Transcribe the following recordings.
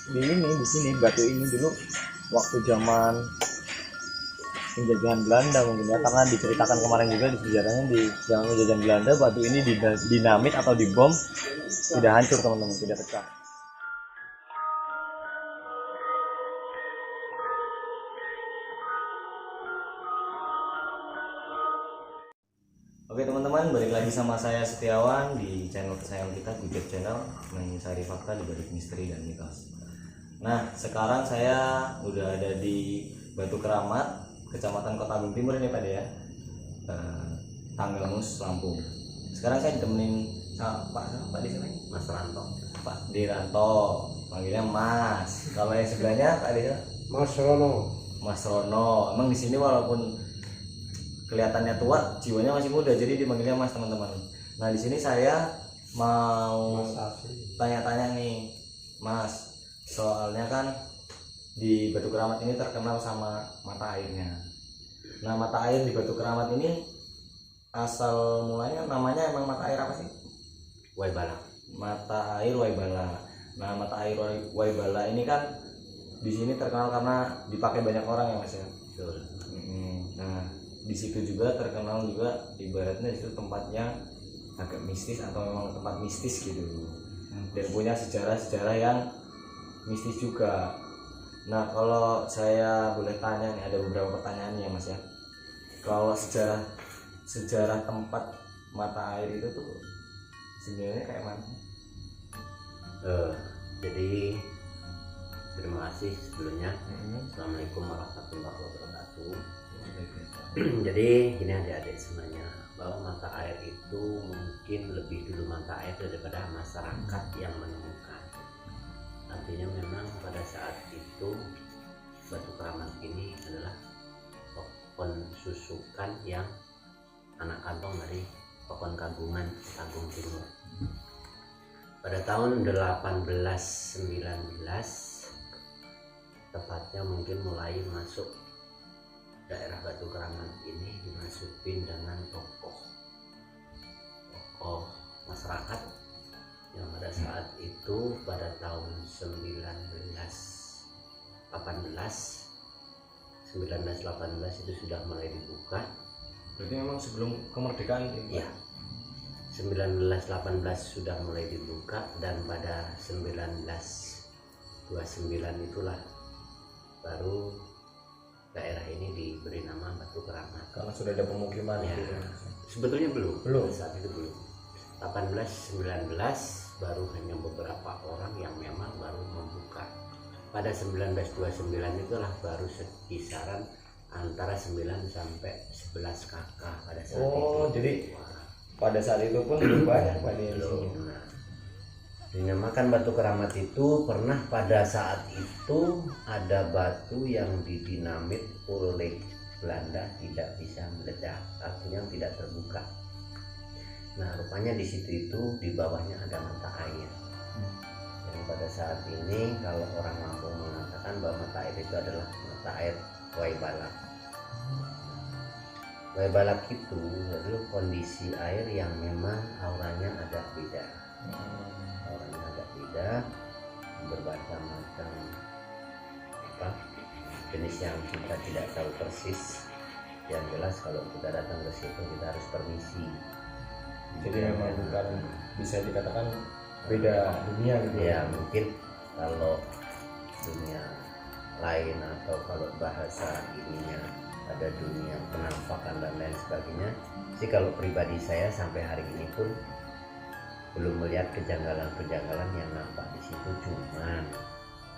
di sini batu ini dulu waktu zaman penjajahan Belanda mungkin ya, karena diceritakan kemarin juga di sejarahnya di zaman penjajahan Belanda batu ini dinamit atau dibom tidak hancur teman-teman, tidak pecah. Oke teman-teman, balik lagi sama saya Setiawan di channel kesayangan kita, Gujek Channel, mencari fakta di balik misteri dan mitos. Nah, sekarang saya udah ada di Batu Keramat, Kecamatan Kota Agung Timur ini Pak ya, Tanggamus, Lampung. Sekarang saya ditemenin sama Pak di sini, Mas Ranto. Pak Diranto, panggilnya Mas. Kalau yang sebelahnya Pak Desa? Mas Rono. Mas Rono. Emang di sini walaupun kelihatannya tua, jiwanya masih muda, jadi dipanggilnya Mas teman-teman. Nah di sini saya mau tanya-tanya nih, Mas. Soalnya kan di Batu Keramat ini terkenal sama mata airnya. Nah mata air di Batu Keramat ini asal mulanya namanya emang mata air apa sih? Waibala. Mata air Waibala. Nah mata air Waibala ini kan di sini terkenal karena dipakai banyak orang ya Mas ya. Betul. Nah di situ juga terkenal juga ibaratnya itu tempatnya agak mistis atau memang tempat mistis gitu, dan punya sejarah-sejarah yang mistis juga. Nah kalau saya boleh tanya nih, ada beberapa pertanyaan ya Mas ya. Kalau sejarah tempat mata air itu tuh sebenarnya kayak mana? Jadi terima kasih sebelumnya. Assalamualaikum warahmatullahi wabarakatuh. Jadi gini adik-adik semuanya, bahwa mata air itu mungkin lebih dulu mata air daripada masyarakat yang menemukan. Artinya memang pada saat itu Batu Keramat ini adalah pokon susukan yang anak kantong dari pokon kagungan Agung Timur. Pada tahun 1819 tepatnya mungkin mulai masuk daerah Batu Keramat ini dimasukin dengan tokoh masyarakat yang pada saat itu pada tahun 1918 itu sudah mulai dibuka. Berarti memang sebelum kemerdekaan ya, 1918 sudah mulai dibuka, dan pada 1929 itulah baru daerah ini diberi nama Batu Keramat. Karena sudah ada pemukiman ya, gitu. Sebetulnya belum. Saat itu belum. 1819 baru hanya beberapa orang yang memang baru membuka. Pada 1929 itulah baru sekisaran antara 9 sampai 11 kakak pada saat itu. Oh, jadi pada saat itu pun belum banyak Pak di sini. Dinamakan Batu Keramat itu pernah pada saat itu ada batu yang didinamit oleh Belanda tidak bisa meledak, artinya tidak terbuka. Nah rupanya di situ itu di bawahnya ada mata air. Yang pada saat ini kalau orang Lampung mengatakan bahwa mata air itu adalah mata air Waibala. Waibalak itu adalah kondisi air yang memang auranya agak beda. Auranya agak beda, bermacam-macam jenis yang kita tidak tahu persis. Yang jelas kalau kita datang ke situ kita harus permisi. Jadi memang bukan bisa dikatakan beda dunia gitu ya. Mungkin kalau dunia lain atau kalau bahasa ininya ada dunia penampakan dan lain sebagainya sih. Kalau pribadi saya sampai hari ini pun belum melihat kejanggalan-kejanggalan yang nampak di situ. Cuman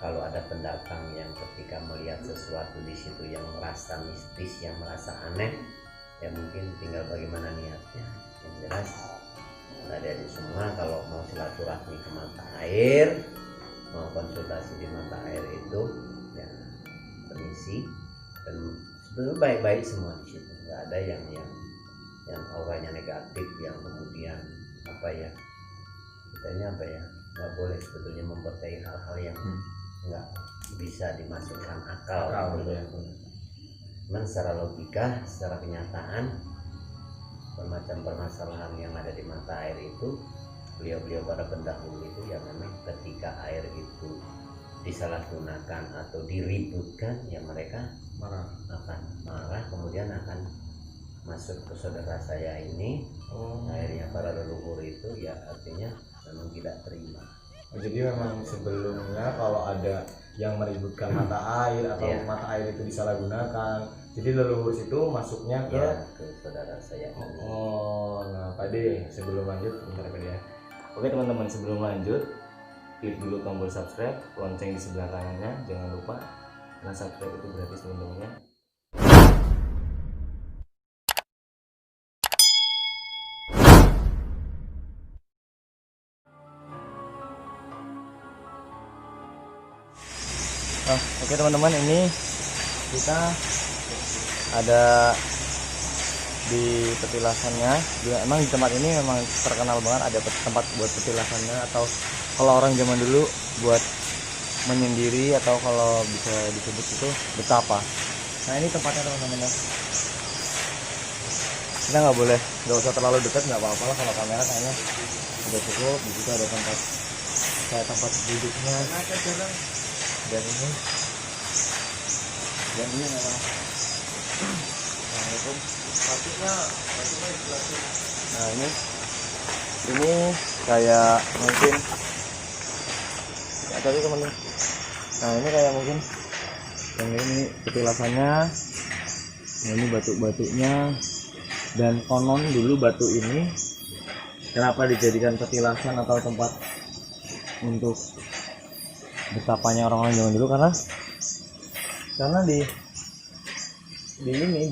kalau ada pendatang yang ketika melihat sesuatu di situ yang merasa mistis, yang merasa aneh, ya mungkin tinggal bagaimana niatnya. Yang jelas adik-adik semua kalau mau silaturahmi ke mata air, mau konsultasi di mata air itu ya permisi, dan sebenarnya baik-baik semua di situ. Nggak ada yang auranya negatif, yang kemudian nggak boleh sebetulnya mempercayai hal-hal yang nggak bisa dimasukkan akal. Cuman secara logika, secara kenyataan, bermacam permasalahan yang ada di mata air itu, beliau-beliau para pendahulu itu yang memang ketika air itu disalahgunakan atau diributkan, ya mereka marah. akan marah, kemudian akan masuk ke saudara saya ini. Akhirnya para leluhur itu ya artinya memang tidak terima. Jadi memang sebelumnya kalau ada yang meributkan mata air atau mata air itu disalahgunakan, jadi leluhur situ masuknya ke saudara saya ini. Nah Pak De, sebelum lanjut bentar Pak De ya. Oke teman-teman, sebelum lanjut klik dulu tombol subscribe, lonceng di sebelah kanannya, jangan lupa, karena subscribe itu gratis teman-teman ya. Oke teman-teman, ini kita ada di petilasannya. Emang di tempat ini memang terkenal banget ada tempat buat petilasannya, atau kalau orang zaman dulu buat menyendiri, atau kalau bisa disebut itu betapa. Nah ini tempatnya teman-teman ya. Kita nggak usah terlalu dekat, nggak apa-apa lah kalau kamera kayaknya udah cukup. Di situ ada tempat kayak tempat duduknya. Dan ini memang Assalamualaikum. Nah ini kayak mungkin ya, tadi teman-teman. Nah ini kayak mungkin yang ini petilasannya. Nah, ini batu-batunya. Dan konon dulu batu ini kenapa dijadikan petilasan atau tempat untuk betapanya orang-orang zaman dulu, karena di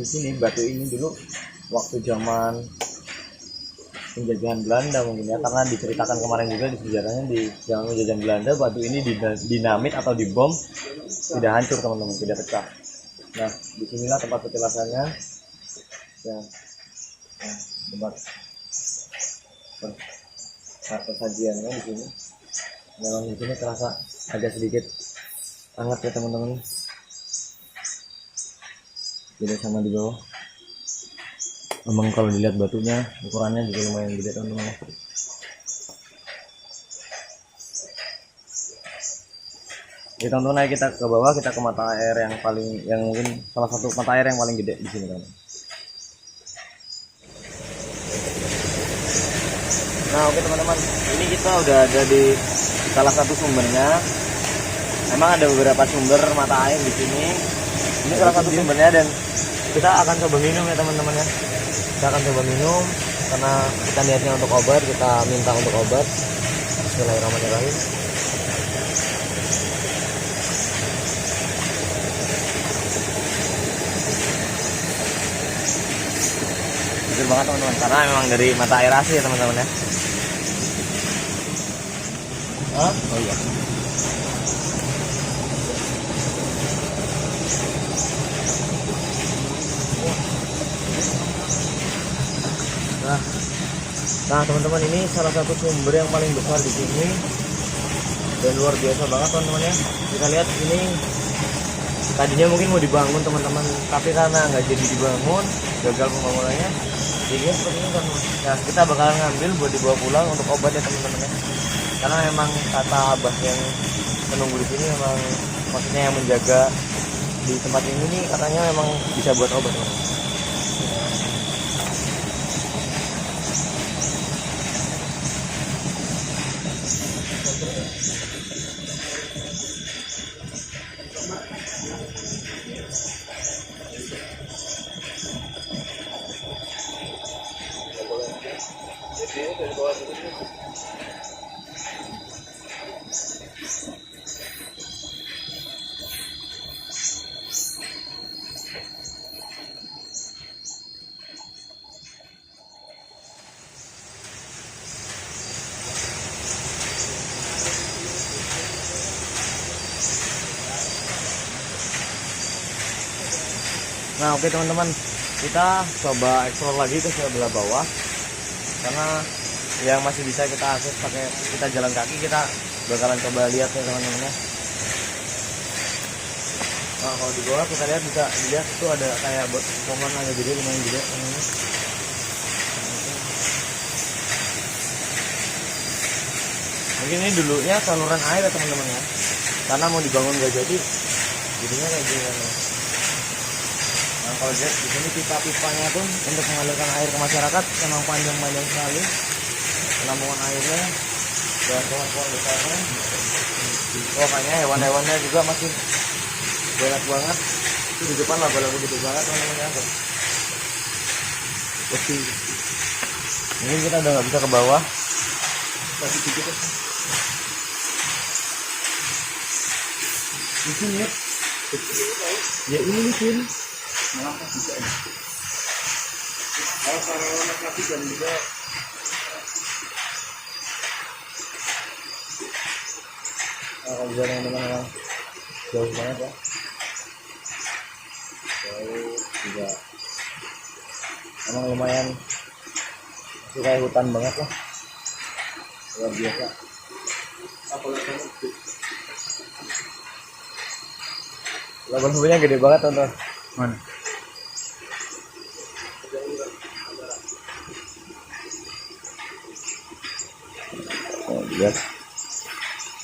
sini batu ini dulu waktu zaman penjajahan Belanda mungkin ya, karena diceritakan kemarin juga di sejarahnya di zaman penjajahan Belanda batu ini dinamit atau dibom, tidak hancur teman-teman, tidak pecah. Nah disinilah tempat petilasannya ya, tempat persajiannya di sini. Memang di sini terasa agak sedikit hangat ya teman-teman, beda sama di bawah. Memang kalau dilihat batunya ukurannya juga lumayan gede teman-teman. Jadi teman-teman, ayo kita ke bawah, kita ke mata air yang mungkin salah satu mata air yang paling gede di sini teman-teman. Nah oke teman-teman, ini kita udah ada di salah satu sumbernya. Memang ada beberapa sumber mata air di sini. Ini salah satu sumbernya dan kita akan coba minum ya teman-teman ya. Kita akan coba minum karena kita niatnya untuk obat, kita minta untuk obat. Bismillahirrahmanirrahim. Seger banget teman-teman, karena memang dari mata air asli ya teman-teman ya. Oh iya. Nah teman-teman, ini salah satu sumber yang paling besar di sini dan luar biasa banget teman-teman ya. Kita lihat ini tadinya mungkin mau dibangun teman-teman, tapi karena nggak jadi dibangun, gagal pembangunannya, jadi seperti ini kan. Nah kita bakalan ngambil buat dibawa pulang untuk obat ya teman-teman ya. Karena memang kata abah yang menunggu di sini, memang maksudnya yang menjaga di tempat ini nih, katanya memang bisa buat obat teman-teman. Nah oke teman-teman, kita coba explore lagi ke sebelah bawah, karena yang masih bisa kita akses pakai kita jalan kaki, kita bakalan coba lihat ya teman-teman ya. Nah kalau di bawah kita lihat, bisa dilihat itu ada kayak pohon agak gede, lumayan gede teman-teman. Mungkin ini dulunya saluran air ya teman-teman ya. karena mau dibangun nggak jadi, jadinya kayak gini kan. Nah kalau lihat di sini pipa-pipanya tuh untuk mengalirkan air ke masyarakat memang panjang-panjang sekali penampungan airnya, dan pohon-pohon besarnya. Oh kayaknya hewan-hewannya juga masih banyak banget. Itu di depan laba-laba gede banget teman-teman. Mungkin kita udah nggak bisa ke bawah. Di sini ya. Ya ini di sini. Malah bisa. Kalau lagi dan juga kalau jalan memang jauh banget ya. Jauh juga. Emang lumayan kayak hutan banget lah, luar biasa. Laba-labanya gede banget teman-teman. Mana? Oh, lihat.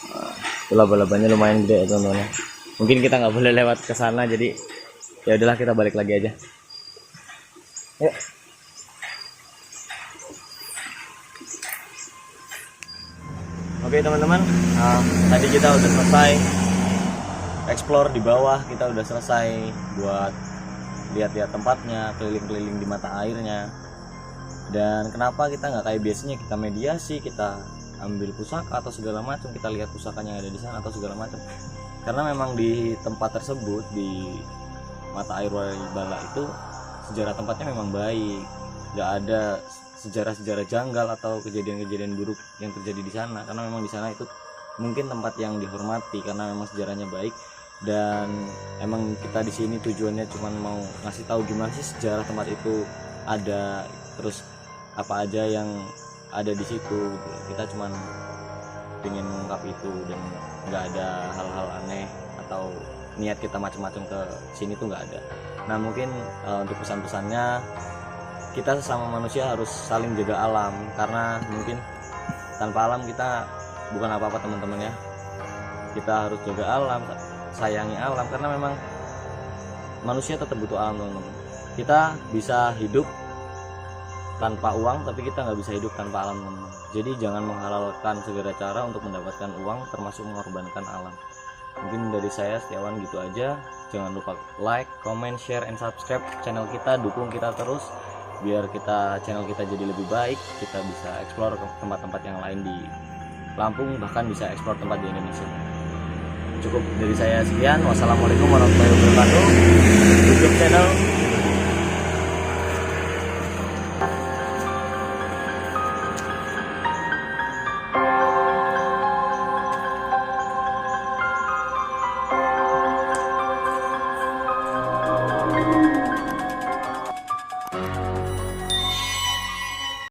Nah, laba-labanya lumayan gede ya teman-teman. Mungkin kita nggak boleh lewat ke sana, jadi ya udahlah kita balik lagi aja. Yuk. Oke teman-teman, tadi kita udah selesai explore di bawah, kita udah selesai buat lihat-lihat tempatnya, keliling-keliling di mata airnya. Dan kenapa kita nggak kayak biasanya kita mediasi, kita ambil pusaka atau segala macam, kita lihat pusakanya yang ada di sana atau segala macam. Karena memang di tempat tersebut, di mata air Wailibala itu sejarah tempatnya memang baik, nggak ada sejarah-sejarah janggal atau kejadian-kejadian buruk yang terjadi di sana, karena memang di sana itu mungkin tempat yang dihormati karena memang sejarahnya baik. Dan emang kita di sini tujuannya cuma mau ngasih tahu gimana sih sejarah tempat itu ada, terus apa aja yang ada di situ gitu. Kita cuma ingin mengungkap itu dan nggak ada hal-hal aneh atau niat kita macam-macam ke sini tuh nggak ada. Nah mungkin untuk pesan-pesannya, kita sesama manusia harus saling jaga alam, karena mungkin tanpa alam kita bukan apa-apa teman-teman ya. Kita harus jaga alam, sayangi alam, karena memang manusia tetap butuh alam teman-teman. Kita bisa hidup tanpa uang, tapi kita nggak bisa hidup tanpa alam teman-teman. Jadi jangan menghalalkan segala cara untuk mendapatkan uang, termasuk mengorbankan alam. Mungkin dari saya Setiawan gitu aja. Jangan lupa like, comment, share, and subscribe channel kita, dukung kita terus biar channel kita jadi lebih baik, kita bisa explore ke tempat-tempat yang lain di Lampung, bahkan bisa explore tempat di Indonesia. Cukup dari saya sekian. Wassalamualaikum warahmatullahi wabarakatuh. YouTube channel